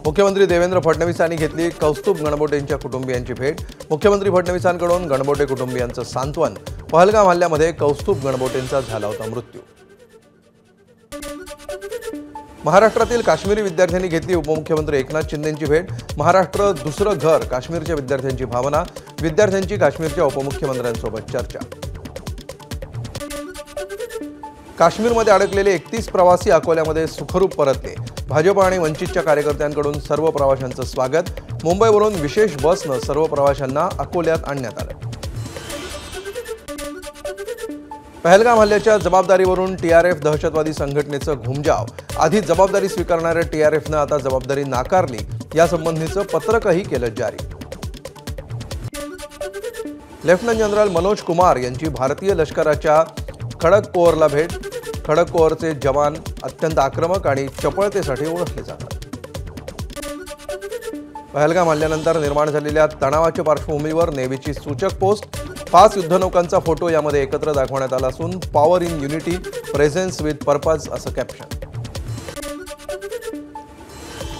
मुख्यमंत्री देवेंद्र फडणवीसांनी घेतली कौस्तुभ गणबोटेंच्या कुटुंबियांची भेट। मुख्यमंत्री फडणवीसांकडून गणबोटे कुटुंबियांचं सांत्वन। पहलगाम हल्ल्यामध्ये कौस्तुभ गणबोटेंचा झाला होता मृत्यू। महाराष्ट्रातील काश्मीरी विद्यार्थ्यांनी घेतली उपमुख्यमंत्री एकनाथ शिंदेंची भेट। महाराष्ट्र दुसरं घर, काश्मीरच्या विद्यार्थ्यांची भावना। विद्यार्थ्यांची काश्मीरच्या उपमुख्यमंत्र्यांसोबत चर्चा। काश्मीरमध्ये अडकलेले 31 प्रवासी अकोल्यामध्ये सुखरूप परतले। भाजप आणि वंचितच्या कार्यकर्त्यांकडून सर्व प्रवाशांचं स्वागत। मुंबईवरून विशेष बसनं सर्व प्रवाशांना अकोल्यात आणण्यात आलं। पहलगाम हल्ल्याच्या जबाबदारीवरून टीआरएफ दहशतवादी संघटनेचं घुमजाव। आधी जबाबदारी स्वीकारणाऱ्या टीआरएफनं आता जबाबदारी नाकारली। यासंबंधीचं पत्रकही केलं जारी। लेफ्टनंट जनरल मनोज कुमार यांची भारतीय लष्कराच्या खडक कोअरला भेट। खडक कोअरचे जवान अत्यंत आक्रमक आणि चपळतेसाठी ओळखले जातात। पहलगाम हल्ल्यानंतर निर्माण झालेल्या तणावाच्या पार्श्वभूमीवर नेव्हीची सूचक पोस्ट। 5 युद्धनौकांचा फोटो यामध्ये एकत्र दाखवण्यात आला असून power in unity, presence with purpose असं कॅप्शन।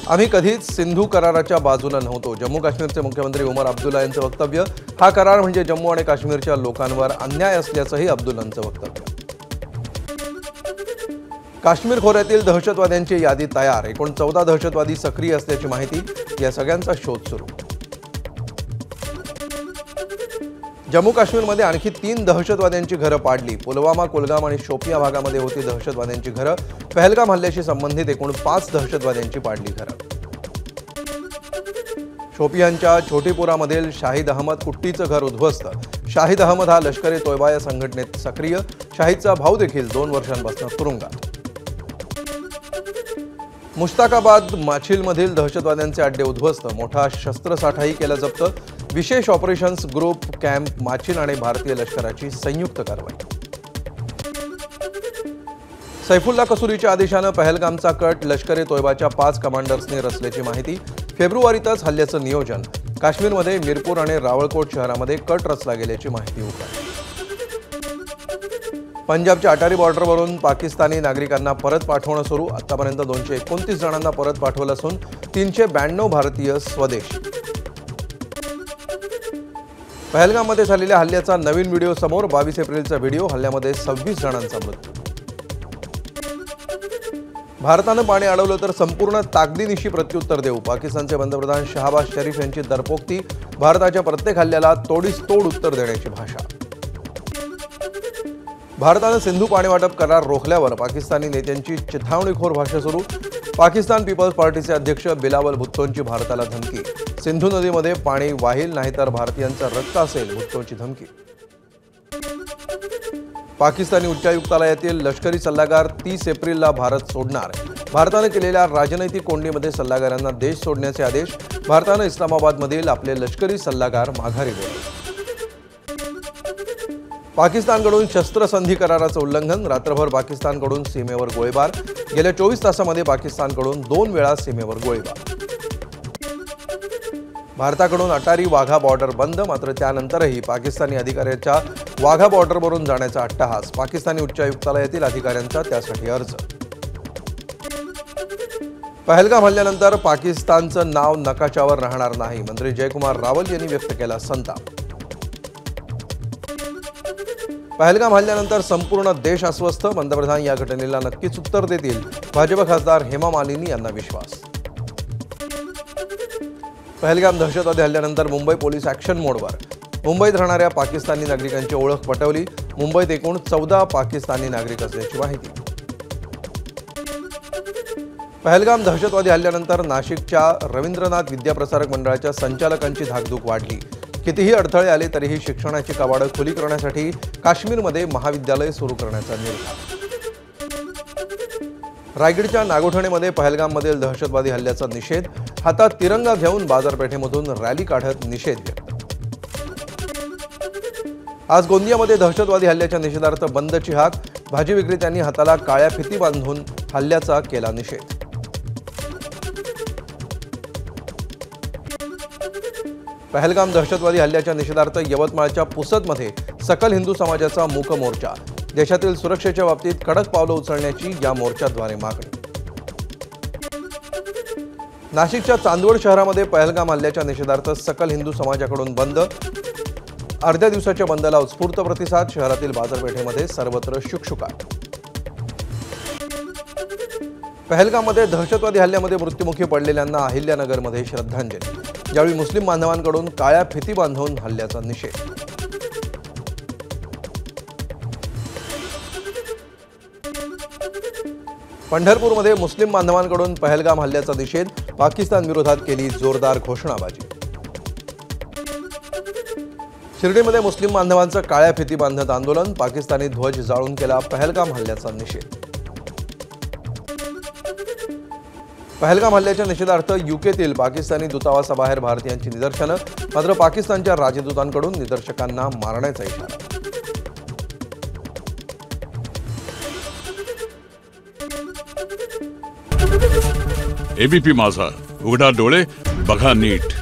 आम्ही कधीच सिंधू कराराच्या बाजूला नव्हतो। जम्मू काश्मीरचे मुख्यमंत्री उमर अब्दुल्ला यांचं वक्तव्य। हा करार म्हणजे जम्मू आणि काश्मीरच्या लोकांवर अन्याय असल्याचंही अब्दुल्लांचं वक्तव्य। काश्मीर खोऱ्यातील दहशतवाद्यांची यादी तयार। एकूण 14 दहशतवादी सक्रिय असल्याची माहिती। या सगळ्यांचा शोध सुरू। जम्मू काश्मीरमध्ये आणखी 3 दहशतवाद्यांची घरं पाडली। पुलवामा, कुलगाम आणि शोपिया भागामध्ये होती दहशतवाद्यांची घरं। पहलगाम हल्ल्याशी संबंधित एकूण 5 दहशतवाद्यांची पाडली घरं। शोपियांच्या छोटीपुरामधील शाहिद अहमद कुट्टीचं घर उद्ध्वस्त। शाहिद अहमद हा लष्कर-ए तोयबा या संघटनेत सक्रिय। शाहिदचा भाऊ देखील 2 वर्षांपासून तुरुंगात। मुश्ताकाबाद माछिलमधील दहशतवाद्यांचे अड्डे उद्ध्वस्त। मोठा शस्त्रसाठाही केला जप्त। विशेष ऑपरेशन्स ग्रुप कॅम्प माछिल आणि भारतीय लष्कराची संयुक्त कारवाई। सैफुल्ला कसूरीच्या आदेशानं पहलगामचा कट लष्कर-ए तोयबाच्या 5 कमांडर्सनी रचल्याची माहिती। फेब्रुवारीतच हल्ल्याचं नियोजन। काश्मीरमध्ये मिरपूर आणि रावळकोट शहरामध्ये कट रचला गेल्याची माहिती उघड। पंजाबच्या अटारी बॉर्डरवरून पाकिस्तानी नागरिकांना परत पाठवणं सुरू। आतापर्यंत 229 जणांना परत पाठवलं असून 392 भारतीय स्वदेशी। पहलगाममध्ये झालेल्या हल्ल्याचा नवीन व्हिडिओ समोर। 22 एप्रिलचा व्हिडिओ। हल्ल्यामध्ये 26 जणांचा मृत्यू। भारतानं पाणी अडवलं तर संपूर्ण ताकदीनिशी प्रत्युत्तर देऊ। पाकिस्तानचे पंतप्रधान शहबाज शरीफ यांची दरपोक्ती। भारताच्या प्रत्येक हल्ल्याला तोडीस तोड उत्तर देण्याची भाषा। भारतानं सिंधू पाणीवाटप करार रोखल्यावर पाकिस्तानी नेत्यांची चिथावणीखोर भाषा सुरू। पाकिस्तान पीपल्स पार्टीचे अध्यक्ष बिलावल भुट्टोंची भारताला धमकी। सिंधू नदीमध्ये पाणी वाहील नाहीतर भारतीयांचं रक्त असेल, भुट्टोंची धमकी। पाकिस्तानी उच्चायुक्तालयातील लष्करी सल्लागार 30 एप्रिलला भारत सोडणार। भारतानं केलेल्या राजनैतिक कोंडीमध्ये सल्लागारांना देश सोडण्याचे आदेश। भारतानं इस्लामाबादमधील आपले लष्करी सल्लागार माघारी बोलवले। पाकिस्तानकडून शस्त्रसंधी कराराचं उल्लंघन। रात्रभर पाकिस्तानकडून सीमेवर गोळीबार। गेल्या 24 तासांमध्ये पाकिस्तानकडून 2 वेळा सीमेवर गोळीबार। भारताकडून अटारी वाघा बॉर्डर बंद। मात्र त्यानंतरही पाकिस्तानी अधिकाऱ्याच्या वाघा बॉर्डरवरून जाण्याचा अट्टहास। पाकिस्तानी उच्चायुक्तालयातील अधिकाऱ्यांचा त्यासाठी अर्ज। पहलगाम हल्ल्यानंतर पाकिस्तानचं नाव नकाशावर राहणार नाही। मंत्री जयकुमार रावल यांनी व्यक्त केला संताप। पहलगाम हल्ल्यानंतर संपूर्ण देश अस्वस्थ। पंतप्रधान या घटनेला नक्कीच उत्तर देतील। भाजप खासदार हेमा मालिनी यांना विश्वास। पहलगाम दहशतवादी हल्ल्यानंतर मुंबई पोलीस ॲक्शन मोडवर। मुंबईत राहणाऱ्या पाकिस्तानी नागरिकांची ओळख पटवली। मुंबईत एकूण 14 पाकिस्तानी नागरिक असल्याची माहिती। पहलगाम दहशतवादी हल्ल्यानंतर नाशिकच्या रवींद्रनाथ विद्याप्रसारक मंडळाच्या संचालकांची धाकधूक वाढली। कितीही अडथळे आले तरीही शिक्षणाची कवाडं खुली करण्यासाठी काश्मीरमध्ये महाविद्यालय सुरू करण्याचा निर्धार। रायगडच्या नागोठणेमध्ये पहलगाममधील दहशतवादी हल्ल्याचा निषेध। हातात तिरंगा घेऊन बाजारपेठेमधून रॅली काढत निषेध व्यक्त। आज गोंदियामध्ये दहशतवादी हल्ल्याच्या निषेधार्थ बंदची हाक। भाजी विक्रेत्यांनी हाताला काळ्या फिती बांधून हल्ल्याचा केला निषेध। पहलगाम दहशतवादी हल्ल्याच्या निषेधार्थ यवतमाळच्या पुसदमध्ये सकल हिंदू समाजाचा मूक मोर्चा। देशातील सुरक्षेच्या बाबतीत कडक पावलं उचलण्याची या मोर्चाद्वारे मागणी। नाशिकच्या चांदवड शहरामध्ये पहलगाम हल्ल्याच्या निषेधार्थ सकल हिंदू समाजाकडून बंद। अर्ध्या दिवसाच्या बंदला उत्स्फूर्त प्रतिसाद। शहरातील बाजारपेठेमध्ये सर्वत्र शुकशुकाट। पहलगाममध्ये दहशतवादी हल्ल्यामध्ये मृत्युमुखी पडलेल्यांना अहिल्यानगरमध्ये श्रद्धांजली। ज्यावेळी मुस्लिम बांधवांकडून काळ्या फिती बांधून हल्ल्याचा निषेध। पंढरपूरमध्ये मुस्लिम बांधवांकडून पहलगाम हल्ल्याचा निषेध। पाकिस्तान विरोधात केली जोरदार घोषणाबाजी। शिर्डीमध्ये मुस्लिम बांधवांचं काळ्या फिती बांधत आंदोलन। पाकिस्तानी ध्वज जाळून केला पहलगाम हल्ल्याचा निषेध। पहलगाम हल्ल्याच्या निषेधार्थ यूकेतील पाकिस्तानी दूतावासाबाहेर भारतीयांची निदर्शनं। मात्र पाकिस्तानच्या राजदूतांकडून निदर्शकांना मारण्याचा इशारा। एबीपी माझा, उघडा डोळे बघा नीट।